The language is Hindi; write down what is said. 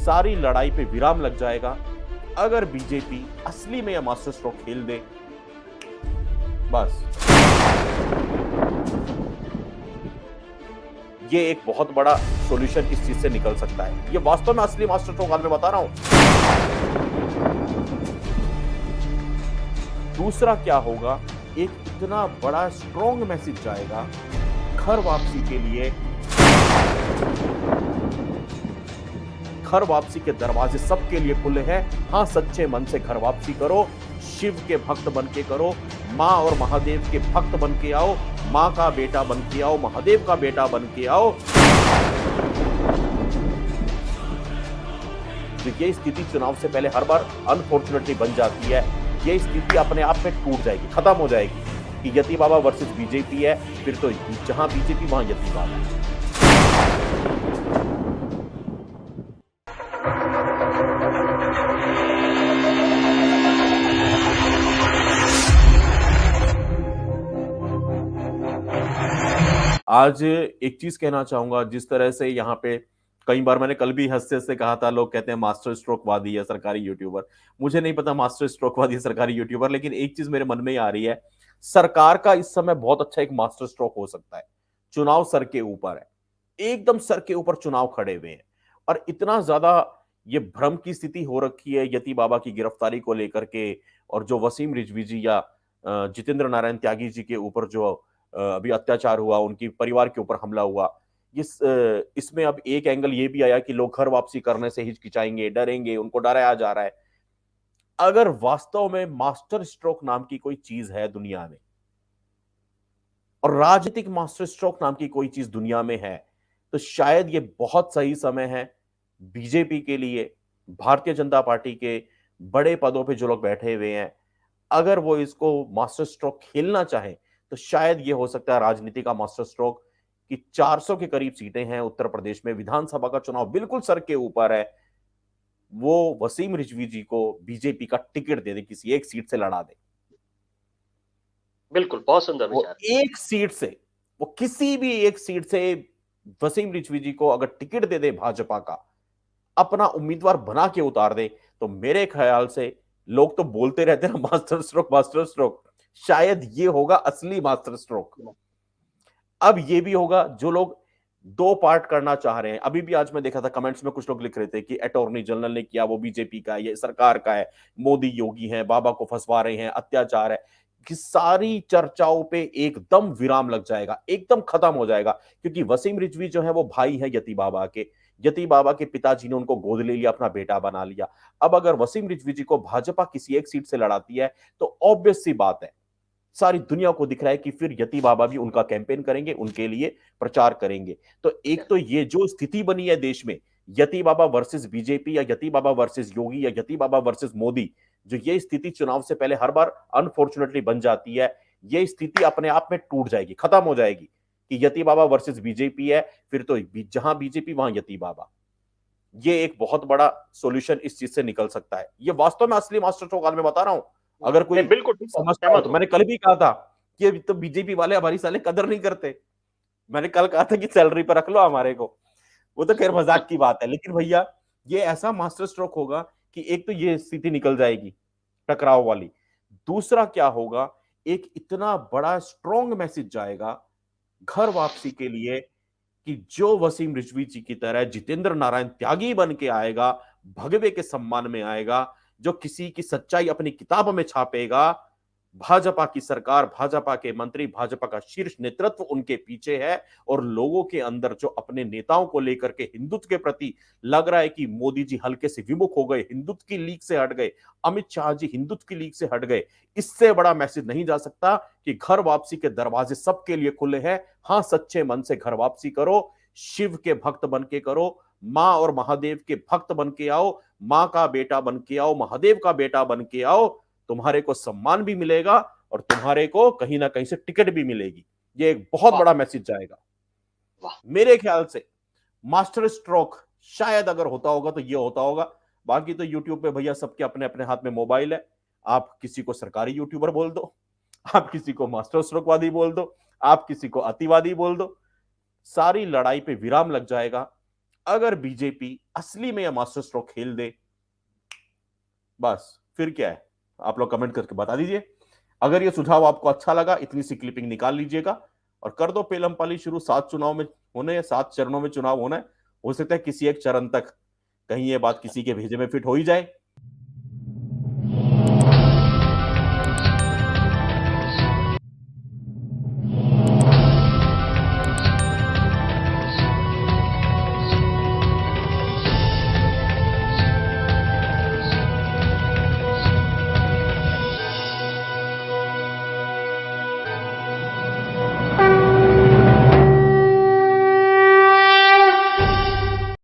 सारी लड़ाई पे विराम लग जाएगा अगर बीजेपी असली में यह मास्टर स्ट्रोक खेल दे। बस ये एक बहुत बड़ा सॉल्यूशन इस चीज से निकल सकता है। ये वास्तव में असली मास्टर स्ट्रोक आज मैं बता रहा हूं। दूसरा क्या होगा, एक इतना बड़ा स्ट्रॉन्ग मैसेज जाएगा घर वापसी के लिए। घर वापसी के दरवाजे सबके लिए खुले हैं। हां, सच्चे मन से घर वापसी करो, शिव के भक्त बन के करो, मां और महादेव के भक्त बन के आओ, मां का बेटा बन के आओ, महादेव का बेटा बन के आओ। तो ये स्थिति चुनाव से पहले हर बार अनफॉर्चुनेटली बन जाती है। ये स्थिति अपने आप में टूट जाएगी, खत्म हो जाएगी कि यति बाबा वर्सेस बीजेपी है। फिर तो जहां बीजेपी वहां यति बाबा है। आज एक चीज कहना चाहूंगा, जिस तरह से यहाँ पे कई बार मैंने कल भी हंसते हंसते कहा था, लोग कहते हैं मास्टर स्ट्रोकवादी है सरकारी यूट्यूबर। मुझे नहीं पता मास्टर स्ट्रोकवादी है सरकारी यूट्यूबर, लेकिन एक चीज मेरे मन में आ रही है, सरकार का इस समय बहुत अच्छा एक मास्टर स्ट्रोक हो सकता है। चुनाव सर के ऊपर है, एकदम सर के ऊपर चुनाव खड़े हुए हैं और इतना ज्यादा ये भ्रम की स्थिति हो रखी है यति बाबा की गिरफ्तारी को लेकर के, और जो वसीम रिजवी जी या जितेंद्र नारायण त्यागी जी के ऊपर जो अभी अत्याचार हुआ, उनकी परिवार के ऊपर हमला हुआ, इसमें अब एक एंगल ये भी आया कि लोग घर वापसी करने से हिचकिचाएंगे, डरेंगे, उनको डराया जा रहा है। अगर वास्तव में मास्टर स्ट्रोक नाम की कोई चीज है दुनिया में, और राजनीतिक मास्टर स्ट्रोक नाम की कोई चीज दुनिया में है, तो शायद ये बहुत सही समय है बीजेपी के लिए, भारतीय जनता पार्टी के बड़े पदों पे जो लोग बैठे हुए हैं, अगर वो इसको मास्टर स्ट्रोक खेलना चाहें, तो शायद ये हो सकता है राजनीति का मास्टर स्ट्रोक कि 400 के करीब सीटें हैं उत्तर प्रदेश में, विधानसभा का चुनाव बिल्कुल सर के ऊपर है, वो वसीम रिजवी जी को बीजेपी का टिकट दे दे, किसी एक सीट से लड़ा दे। बिल्कुल, बहुत सुंदर वो विचार। एक सीट से, वो किसी भी एक सीट से वसीम रिजवी जी को अगर टिकट दे दे भाजपा का, अपना उम्मीदवार बना के उतार दे, तो मेरे ख्याल से लोग तो बोलते रहते हैं मास्टर स्ट्रोक मास्टर स्ट्रोक, शायद ये होगा असली मास्टर स्ट्रोक। अब ये भी होगा, जो लोग दो पार्ट करना चाह रहे हैं, अभी भी आज मैं देखा था कमेंट्स में कुछ लोग लिख रहे थे कि अटॉर्नी जनरल ने किया, वो बीजेपी का है, ये सरकार का है, मोदी योगी है, बाबा को फंसवा रहे हैं, अत्याचार है, कि सारी चर्चाओं पे एकदम विराम लग जाएगा, एकदम खत्म हो जाएगा। क्योंकि वसीम रिजवी जो है वो भाई है यति बाबा के, यति बाबा के पिताजी ने उनको गोद ले लिया, अपना बेटा बना लिया। अब अगर वसीम रिजवी जी को भाजपा किसी एक सीट से लड़ाती है, तो ऑब्वियस सी बात है, सारी दुनिया को दिख रहा है कि फिर यति बाबा भी उनका कैंपेन करेंगे, उनके लिए प्रचार करेंगे। तो एक तो ये जो स्थिति बनी है देश में, यति बाबा वर्सेस बीजेपी या यति बाबा वर्सेस योगी या यति बाबा वर्सेस मोदी, जो ये स्थिति चुनाव से पहले हर बार अनफॉर्चुनेटली बन जाती है, ये स्थिति अपने आप में टूट जाएगी, खत्म हो जाएगी कि यति बाबा वर्सेस बीजेपी है। फिर तो जहां बीजेपी वहां यति बाबा। ये एक बहुत बड़ा सॉल्यूशन इस चीज से निकल सकता है। ये वास्तव में असली मास्टर स्ट्रोक आज मैं बता रहा हूं। अगर कोई बिल्कुल समझता हो तो, मैंने कल भी कहा था कि तो बीजेपी वाले हमारी साले कदर नहीं करते। मैंने कल कहा था कि सैलरी पर रख लो हमारे को, वो तो खैर मजाक की बात है, लेकिन भैया ये ऐसा मास्टर स्ट्रोक होगा कि एक तो ये स्थिति निकल जाएगी टकराव वाली। दूसरा क्या होगा, एक इतना बड़ा स्ट्रॉन्ग मैसेज जाएगा घर वापसी के लिए कि जो वसीम रिजवी जी की तरह जितेंद्र नारायण त्यागी बन के आएगा, भगवे के सम्मान में आएगा, जो किसी की सच्चाई अपनी किताब में छापेगा, भाजपा की सरकार, भाजपा के मंत्री, भाजपा का शीर्ष नेतृत्व उनके पीछे है, और लोगों के अंदर जो अपने नेताओं को लेकर के हिंदुत्व के प्रति लग रहा है कि मोदी जी हल्के से विमुख हो गए, हिंदुत्व की लीग से हट गए, अमित शाह जी हिंदुत्व की लीग से हट गए, इससे बड़ा मैसेज नहीं जा सकता कि घर वापसी के दरवाजे सबके लिए खुले हैं। हां, सच्चे मन से घर वापसी करो, शिव के भक्त बन के करो, मां और महादेव के भक्त बन के आओ, मां का बेटा बन के आओ, महादेव का बेटा बन के आओ, तुम्हारे को सम्मान भी मिलेगा और तुम्हारे को कहीं ना कहीं से टिकट भी मिलेगी। ये एक बहुत बड़ा मैसेज जाएगा। मेरे ख्याल से मास्टर स्ट्रोक शायद अगर होता होगा तो ये होता होगा। बाकी तो यूट्यूब पे भैया सबके अपने अपने हाथ में मोबाइल है, आप किसी को सरकारी यूट्यूबर बोल दो, आप किसी को मास्टर स्ट्रोकवादी बोल दो, आप किसी को अतिवादी बोल दो, सारी लड़ाई पे विराम लग जाएगा अगर बीजेपी असली में यह मास्टर स्ट्रोक खेल दे, बस फिर क्या है? आप लोग कमेंट करके बता दीजिए। अगर ये सुझाव आपको अच्छा लगा, इतनी सी क्लिपिंग निकाल लीजिएगा और कर दो पेलम-पाली शुरू। 7 चुनाव में होने हैं, 7 चरणों में चुनाव होना है। हो सकता है किसी एक चरण तक कहीं ये बात किसी के भेजे में फिट हो ही जाए।